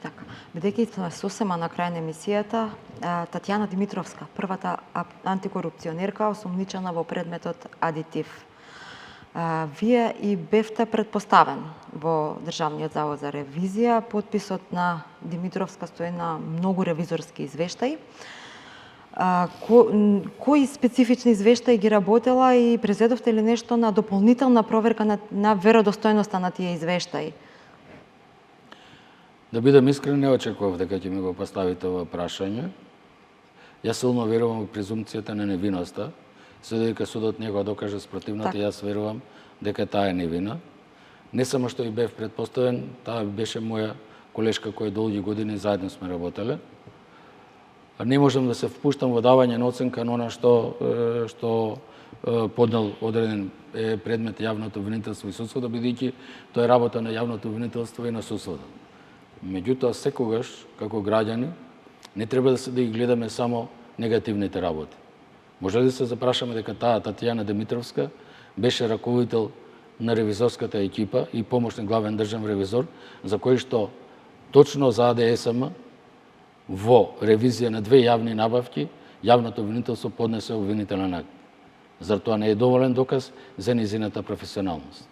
Така, бидејќи сме сосема на крај на емисијата, Татјана Димитровска, првата антикорупционерка осумничена во предметот адитив. Вие и бевте предпоставен во Државниот завод за ревизија. Потписот на Димитровска стои на многу ревизорски извештаи. Кои специфични извештаи ги работела и произведовте ли нешто на дополнителна проверка на веродостојноста на тие извештаи? Да бидам искрен, не очекував дека ќе ми го поставите ова прашање. Јас силно верувам во презумпцијата на невиноста. Се дека судот не го докаже спротивното, јас верувам дека таа е невина. Не само што и бев предпоставен, таа беше моја колешка која долги години заедно сме работеле. Не можам да се впуштам во давање на оценка на она што поднел одреден предмет јавното обвинителство и судството, бидејќи тоа е работа на јавното обвинителство и на судството. Меѓутоа, секогаш, како граѓани, не треба да ги гледаме само негативните работи. Може да се запрашаме дека таа Татјана Димитровска беше раководител на ревизорската екипа и помошник главен државен ревизор, за кој што точно за АДСМ во ревизија на 2 јавни набавки, јавното обвинителство поднесе обвинителен акт. Зар тоа не е доволен доказ за нејзината професионалност?